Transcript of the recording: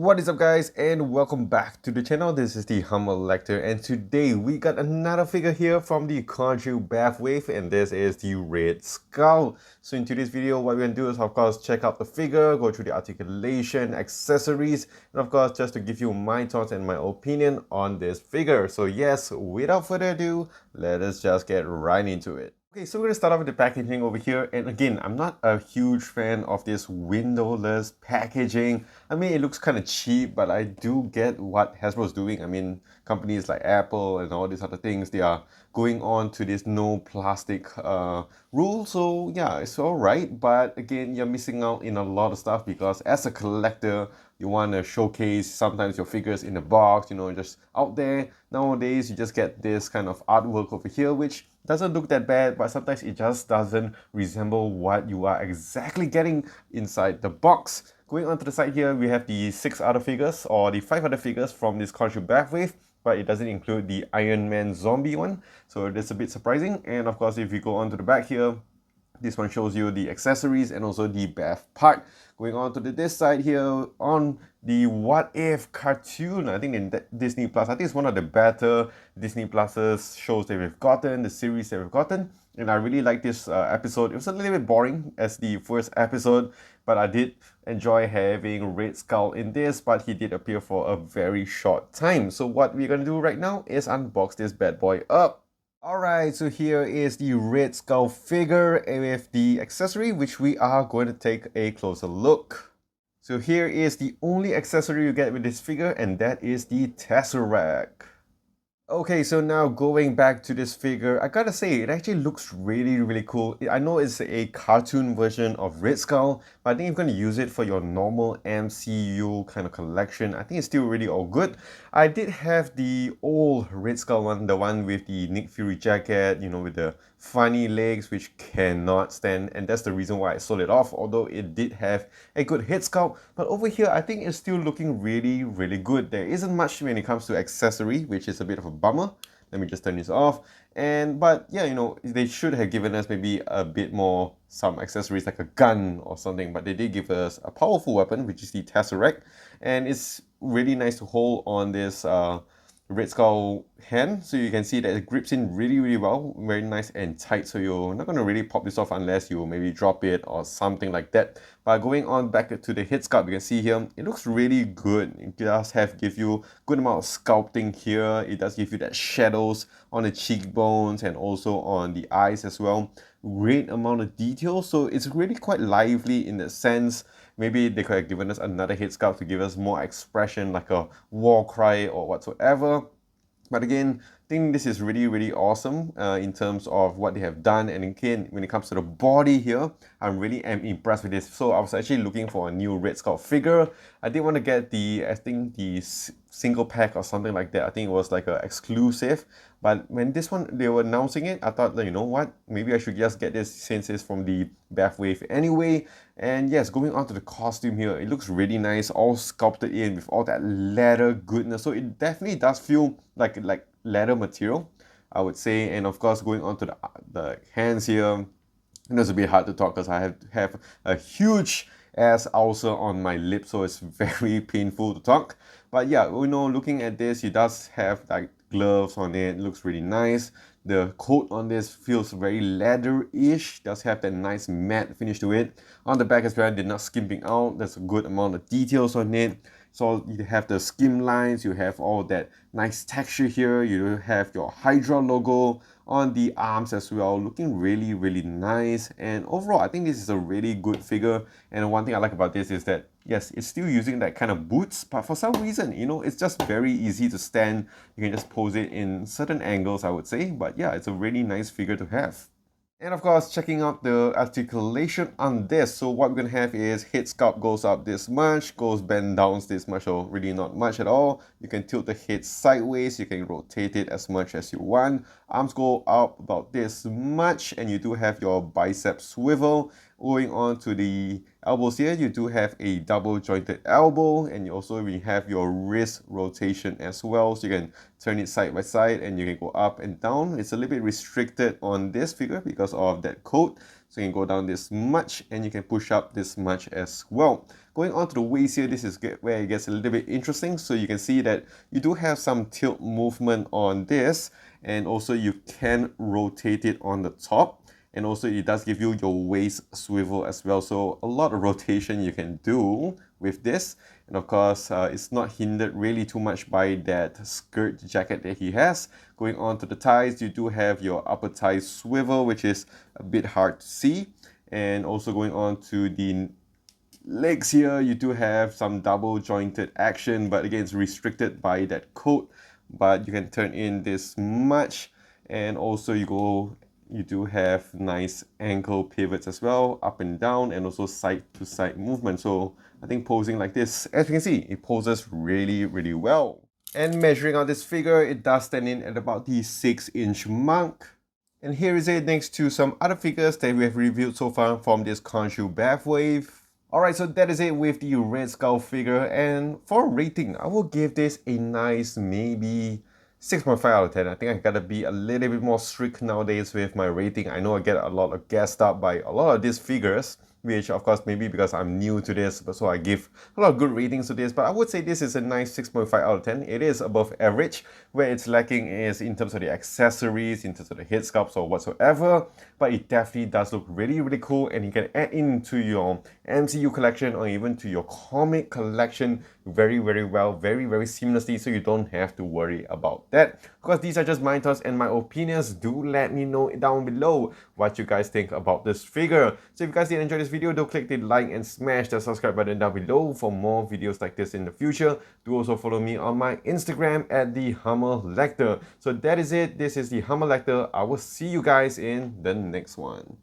What is up, guys, and welcome back to the channel. This is the Humble Lector, and today we got another figure here from the Khonshu BAF wave, and this is the Red Skull. So in today's video, what we're gonna do is, of course, check out the figure, go through the articulation, accessories, and of course, just to give you my thoughts and my opinion on this figure. So yes, without further ado, let us just get right into it. Okay, so we're gonna start off with the packaging over here, and again, I'm not a huge fan of this windowless packaging. I mean, it looks kind of cheap, but I do get what Hasbro's doing. I mean, companies like Apple and all these other things, they are going on to this no plastic rule. So yeah, it's all right, but again, you're missing out in a lot of stuff because as a collector, you want to showcase sometimes your figures in a box, you know, just out there. Nowadays, you just get this kind of artwork over here, which doesn't look that bad, but sometimes it just doesn't resemble what you are exactly getting inside the box. Going on to the side here, we have the 6 other figures, or the 5 other figures from this Khonshu BAF wave, but it doesn't include the Iron Man zombie one, so that's a bit surprising. And of course, if you go on to the back here, this one shows you the accessories and also the BAF part. Going on to this side here on the What If cartoon, I think in Disney Plus, I think it's one of the better Disney Pluses shows that we've gotten, the series that we've gotten. And I really like this episode. It was a little bit boring as the first episode, but I did enjoy having Red Skull in this, but he did appear for a very short time. So what we're gonna do right now is unbox this bad boy up. Alright, so here is the Red Skull figure with the accessory, which we are going to take a closer look. So here is the only accessory you get with this figure, and that is the Tesseract. Okay, so now going back to this figure, I gotta say, it actually looks really cool. I know it's a cartoon version of Red Skull, but I think if you're gonna use it for your normal MCU kind of collection, I think it's still really all good. I did have the old Red Skull one, the one with the Nick Fury jacket, you know, with the funny legs, which cannot stand, and that's the reason why I sold it off, although it did have a good head sculpt. But over here, I think it's still looking really good. There isn't much when it comes to accessory, which is a bit of a bummer. Let me just turn this off. But yeah, you know, they should have given us maybe a bit more, some accessories like a gun or something, but they did give us a powerful weapon, which is the Tesseract, and it's really nice to hold on this Red Skull hand, so you can see that it grips in really well, very nice and tight, so you're not going to really pop this off unless you maybe drop it or something like that. But going on back to the head sculpt, you can see here, it looks really good. It does give you good amount of sculpting here. It does give you that shadows on the cheekbones and also on the eyes as well. Great amount of detail, so it's really quite lively in that sense. Maybe they could have given us another head sculpt to give us more expression, like a war cry or whatsoever. But again, I think this is really awesome in terms of what they have done. And again, when it comes to the body here, I really am impressed with this. So I was actually looking for a new Red Skull figure. I did want to get the, I think the single pack or something like that. I think it was like an exclusive. But when this one, they were announcing it, I thought, you know what, maybe I should just get this since it's from the BAF wave anyway. And yes, going on to the costume here, it looks really nice, all sculpted in with all that leather goodness. So it definitely does feel like leather material, I would say. And of course, going on to the hands here, I know it's a bit hard to talk because I have a huge ass ulcer on my lip, so it's very painful to talk. But yeah, you know, looking at this, it does have like gloves on it. It looks really nice. The coat on this feels very leather-ish. Does have that nice matte finish to it. On the back as well, they're not skimping out. There's a good amount of details on it. So you have the skim lines, you have all that nice texture here, you have your Hydra logo on the arms as well, looking really nice. And overall, I think this is a really good figure. And one thing I like about this is that, yes, it's still using that kind of boots, but for some reason, you know, it's just very easy to stand. You can just pose it in certain angles, I would say. But yeah, it's a really nice figure to have. And of course, checking out the articulation on this. So what we're going to have is head sculpt goes up this much, goes bend down this much, or really not much at all. You can tilt the head sideways, you can rotate it as much as you want. Arms go up about this much, and you do have your bicep swivel. Going on to the elbows here, you do have a double jointed elbow, and you also have your wrist rotation as well, so you can turn it side by side and you can go up and down. It's a little bit restricted on this figure because of that coat, So you can go down this much and you can push up this much as well. Going on to the waist here, this is where it gets a little bit interesting. So you can see that you do have some tilt movement on this, and also you can rotate it on the top. And also it does give you your waist swivel as well. So a lot of rotation you can do with this. And of course, it's not hindered really too much by that skirt jacket that he has. Going on to the thighs, you do have your upper thigh swivel, which is a bit hard to see. And also going on to the legs here, you do have some double jointed action, but again, it's restricted by that coat. But you can turn in this much, and also you do have nice ankle pivots as well, up and down, and also side to side movement. So I think posing like this, as you can see, it poses really, really well. And measuring out this figure, it does stand in at about the 6-inch mark. And here is it next to some other figures that we have reviewed so far from this Khonshu BAF wave. Alright, so that is it with the Red Skull figure, and for a rating, I will give this a nice maybe 6.5 out of 10. I think I gotta be a little bit more strict nowadays with my rating. I know I get a lot of gassed up by a lot of these figures, which of course maybe because I'm new to this, but so I give a lot of good ratings to this, but I would say this is a nice 6.5 out of 10. It is above average. Where it's lacking is in terms of the accessories, in terms of the head sculpts or whatsoever, but it definitely does look really, really cool, and you can add into your MCU collection or even to your comic collection very, very well, very, very seamlessly, so you don't have to worry about that. Of course, these are just my thoughts and my opinions. Do let me know down below what you guys think about this figure. So if you guys did enjoy this video, do click the like and smash the subscribe button down below for more videos like this in the future. Do also follow me on my Instagram at the Lecter. So that is it. This is the Lecter. I will see you guys in the next one.